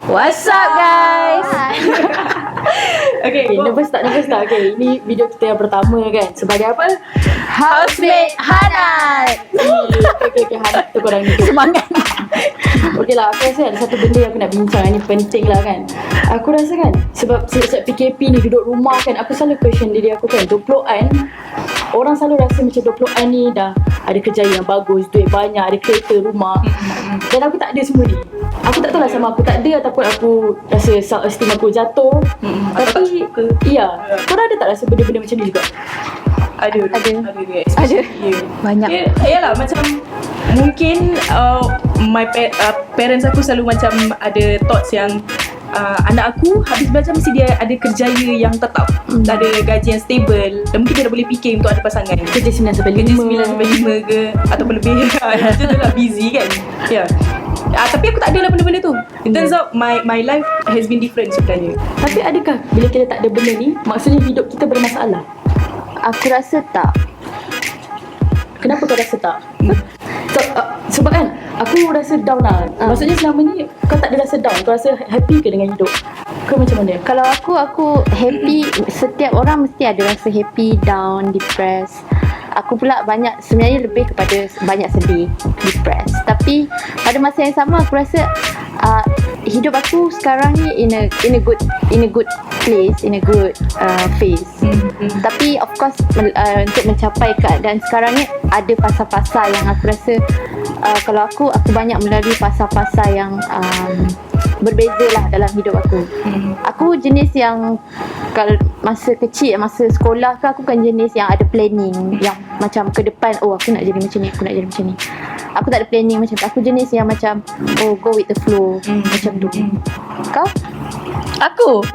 What's up guys? Okay, nervous tak? Okay, ini video kita yang pertama kan. Sebagai apa? Housemate Hanat. Okay, Hanat tu korang ni. Semangat. Okay lah, aku rasa ada satu benda yang aku nak bincang. Ini penting lah kan. Aku rasa kan, sebab sejak PKP ni duduk rumah kan, aku selalu question diri aku kan, 20-an orang selalu rasa macam 20-an ni dah ada kerja yang bagus, duit banyak, ada kereta, rumah. Dan aku tak ada semua ni. Aku tak tahu lah sama aku tak ada ataupun aku rasa self-esteem aku jatuh. Tapi ya, korang ada tak rasa benda-benda macam ni juga? Ada. Banyak. Yalah, macam mungkin parents aku selalu macam ada thoughts yang anak aku habis belajar mesti dia ada kerjaya yang tetap, ada gaji yang stable, dan mungkin dia dah boleh fikir untuk ada pasangan. Kerja 9 sampai 5 ke ataupun lebih. Macam tu lah, busy kan. Ya. Tapi aku tak ada lah benda-benda tu. It turns out my life has been different sebenarnya. Tapi adakah bila kita tak ada benda ni, maksudnya hidup kita bermasalah? Aku rasa tak. Kenapa kau rasa tak? Sebab kan aku rasa down lah. Maksudnya selama ni kau tak ada rasa down. Kau rasa happy ke dengan hidup? Kau macam mana? Kalau aku happy. Setiap orang mesti ada rasa happy, down, depressed. Aku pula sebenarnya lebih kepada banyak sedih, depressed. Tapi pada masa yang sama aku rasa hidup aku sekarang ni in a good place, in a good phase. Tapi of course untuk mencapai keadaan sekarang ni ada fasa-fasa yang aku rasa kalau aku banyak melalui fasa-fasa yang berbeza lah dalam hidup aku. Aku jenis yang kalau masa kecil, masa sekolah ke, aku kan jenis yang ada planning, yang macam ke depan, aku nak jadi macam ni, aku nak jadi macam ni. Aku tak ada planning macam tu. Aku jenis yang macam go with the flow, macam tu. Kau? Aku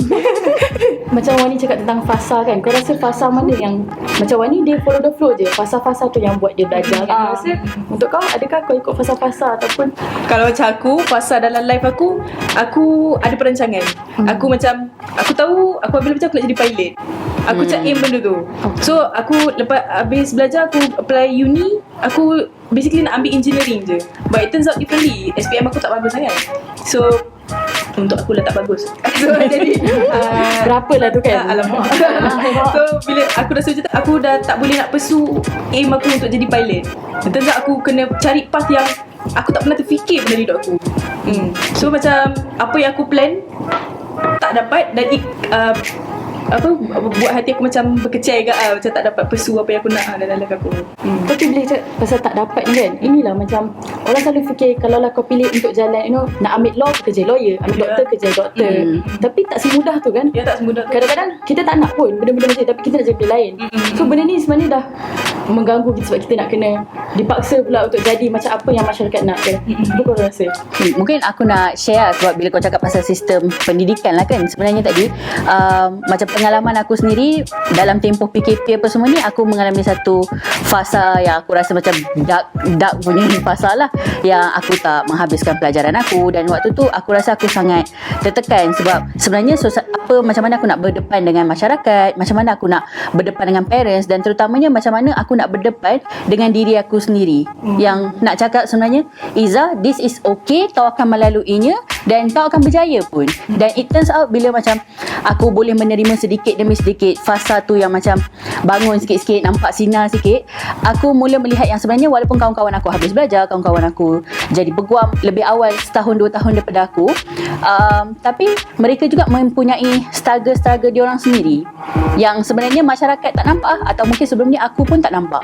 Macam Wani cakap tentang fasa kan. Kau rasa fasa mana yang macam Wani dia follow the flow je, fasa-fasa tu yang buat dia belajar kan? Kau rasa untuk kau, adakah kau ikut fasa-fasa ataupun kalau macam aku, fasa dalam life aku ada perancangan. Aku macam, aku tahu aku bila belajar aku nak jadi pilot. Aku macam aim benda tu. So aku lepas habis belajar, aku apply uni. Aku basically nak ambil engineering je, but it turns out differently. SPM aku tak bagus sangat. So untuk aku lah tak bagus. So jadi berapa lah tu kan? Alamak. So bila aku rasa macam tu, aku dah tak boleh nak pursue aim aku untuk jadi pilot. Turns out aku kena cari path yang aku tak pernah terfikir dalam hidup aku. So macam apa yang aku plan tak dapat, dan buat hati aku macam berkecai ke, macam tak dapat pursue apa yang aku nak dalam life aku. Tapi bila cakap pasal tak dapat ni kan, inilah macam orang selalu fikir kalau lah kau pilih untuk jalan, nak ambil law, kerja lawyer, ambil doktor, kerja doktor. Tapi tak semudah tu kan. Ya, tak semudah tu. Kadang-kadang kita tak nak pun benda-benda macam tu, tapi kita nak jadi benda lain. So benda ni sebenarnya dah mengganggu kita sebab kita nak kena dipaksa pula untuk jadi macam apa yang masyarakat nak kan. Apa kau rasa? Mungkin aku nak share sebab bila kau cakap pasal sistem pendidikan lah kan, sebenarnya tadi macam pengalaman aku sendiri dalam tempoh PKP apa semua ni, aku mengalami satu fasa yang aku rasa macam dark punya fasa lah, yang aku tak menghabiskan pelajaran aku. Dan waktu tu aku rasa aku sangat tertekan sebab sebenarnya macam mana aku nak berdepan dengan masyarakat, macam mana aku nak berdepan dengan parents, dan terutamanya macam mana aku nak berdepan dengan diri aku sendiri. Yang nak cakap sebenarnya, Iza, this is okay, kau akan melaluinya dan kau akan berjaya pun. Dan it turns out bila macam aku boleh menerima sedikit demi sedikit fasa tu yang macam bangun sikit-sikit, nampak sinar sikit, aku mula melihat yang sebenarnya walaupun kawan-kawan aku habis belajar, kawan-kawan aku jadi peguam lebih awal 1-2 tahun daripada aku, tapi mereka juga mempunyai struggle diorang sendiri yang sebenarnya masyarakat tak nampak, atau mungkin sebelum ni aku pun tak nampak.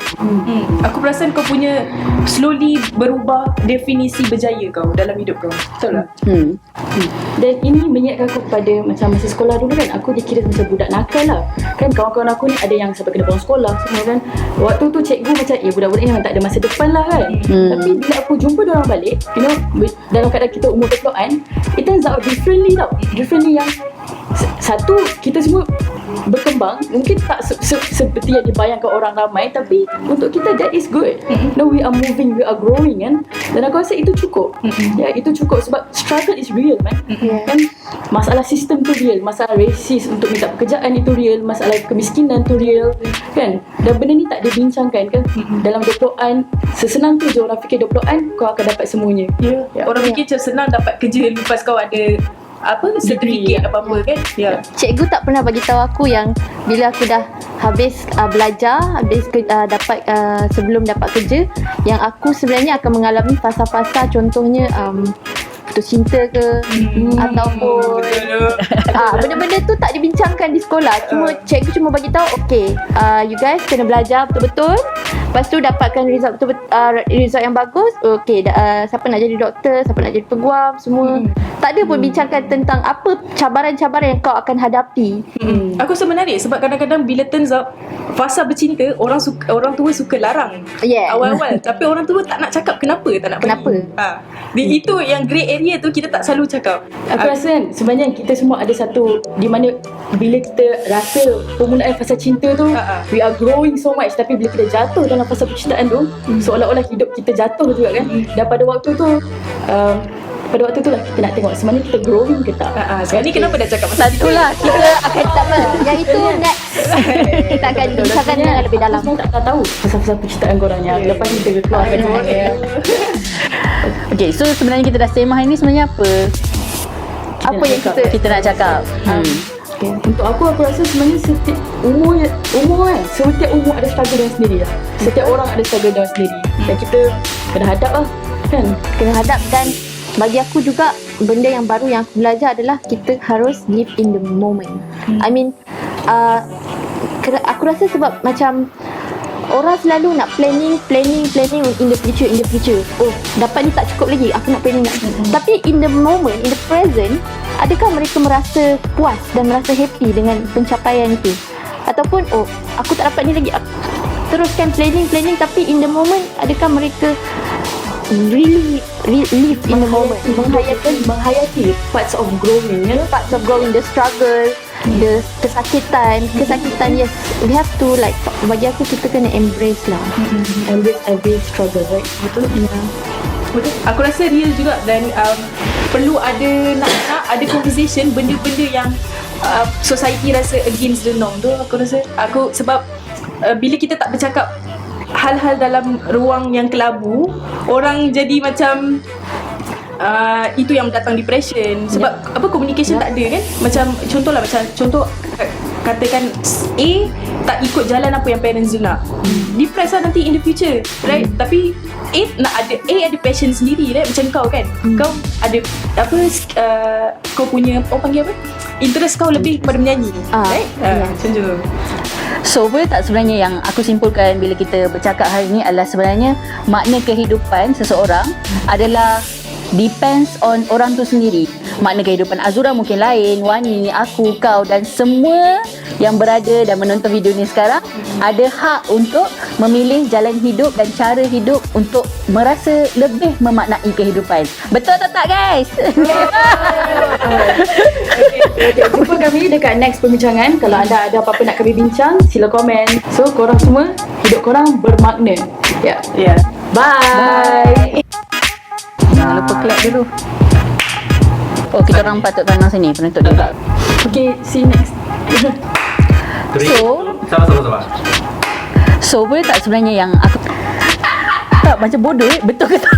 Aku perasan kau punya slowly berubah definisi berjaya kau dalam hidup kau. Betul tak? Dan ini mengingatkan aku kepada macam masa sekolah dulu kan, aku dikira macam budak nakal lah kan. Kawan-kawan aku ni ada yang sampai kena buang sekolah semua kan. Waktu tu cikgu macam budak-budak ni memang tak ada masa depan lah kan. Tapi bila aku jumpa diorang balik, dalam keadaan kita umur 20-an, it turns out differently tau. Differently yang satu, kita semua berkembang, mungkin tak seperti yang dibayangkan orang ramai, tapi untuk kita that is good. No, we are moving, we are growing kan. Dan aku rasa itu cukup. Ya, itu cukup sebab struggle is real man. Kan masalah sistem tu real, masalah rasis untuk minta pekerjaan itu real, masalah kemiskinan tu real kan. Dan benda ni tak dibincangkan kan. Dalam 20-an, sesenang tu je orang fikir 20-an kau akan dapat semuanya. Orang fikir macam senang dapat kerja lepas kau ada sertifikat apa-apa kan. Ya. Cikgu tak pernah bagi tahu aku yang bila aku dah habis belajar, dapat sebelum dapat kerja, yang aku sebenarnya akan mengalami fasa-fasa, contohnya putus cinta ke, ataupun benda-benda tu tak dibincangkan di sekolah. Cikgu cuma bagi tahu, okay, you guys kena belajar betul-betul, lepas tu dapatkan result result yang bagus. Okay, siapa nak jadi doktor, siapa nak jadi peguam, semua. Tak ada pun bincangkan tentang apa cabaran-cabaran yang kau akan hadapi. Aku rasa menarik sebab kadang-kadang bila turns out fasa bercinta, orang tua suka larang awal-awal, tapi orang tua tak nak cakap kenapa tak nak bagi. Itu yang grey area tu kita tak selalu cakap. Aku rasa kan sebenarnya kita semua ada satu di mana bila kita rasa permulaan fasa cinta tu we are growing so much, tapi bila kita jatuh dalam fasa percintaan tu seolah-olah hidup kita jatuh juga kan. Dan pada waktu tu lah kita nak tengok sebenarnya kita growing ke tak. Sekarang ni kenapa dah cakap pasal Satu lah, kita akan tak apa. Yang itu next kita akan bincangkan dengan lebih dalam. Aku tak tahu fasa-fasa percintaan korang yang lepas kita keluarkan Okay, so sebenarnya kita dah sembah ini sebenarnya apa? Apa yang Kita nak cakap. Okay. Untuk aku rasa sebenarnya setiap umur kan, setiap umur ada struggle dia sendiri lah. Setiap orang ada struggle dia sendiri. Dan kita kena hadap lah kan. Kena hadap. Dan bagi aku juga benda yang baru yang aku belajar adalah kita harus live in the moment. I mean aku rasa sebab macam orang selalu nak planning in the future. Oh, dapat ni tak cukup lagi, aku nak planning Tapi in the moment, in the present, adakah mereka merasa puas dan merasa happy dengan pencapaian itu? Ataupun aku tak dapat ni lagi, aku teruskan planning, tapi in the moment adakah mereka really live in the moment, menghayati parts of growing, parts of growing, the struggle, the kesakitan, yes, we have to like, bagi aku kita kena embrace lah. Embrace every struggle, right? Betul. Betul. Aku rasa real juga dan perlu ada ada conversation benda-benda yang society rasa against the norm tu. Aku sebab bila kita tak bercakap hal-hal dalam ruang yang kelabu, orang jadi macam itu yang datang depression sebab communication tak ada kan. Macam contoh katakan A tak ikut jalan apa yang parents dia nak, depress lah nanti in the future, right? Tapi A ada passion sendiri, right? Macam kau kan, kau ada kau punya panggil apa, interest kau lebih pada menyanyi, right? Macam tu. So boleh tak sebenarnya yang aku simpulkan bila kita bercakap hari ni adalah sebenarnya makna kehidupan seseorang adalah depends on orang tu sendiri. Makna kehidupan Azura mungkin lain, Wani, aku, kau dan semua yang berada dan menonton video ni sekarang ada hak untuk memilih jalan hidup dan cara hidup untuk merasa lebih memaknai kehidupan. Betul atau tak guys? Okay, jumpa kami dekat next perbincangan. Kalau anda ada apa-apa nak kami bincang, sila komen. So korang semua, hidup korang bermakna. Yeah. Bye. Jangan lupa clap dulu. Oh, kita orang patut tanam sini penutup dulu. Okay, see you next. So boleh tak sebenarnya yang aku tak macam bodoh betul ke tak?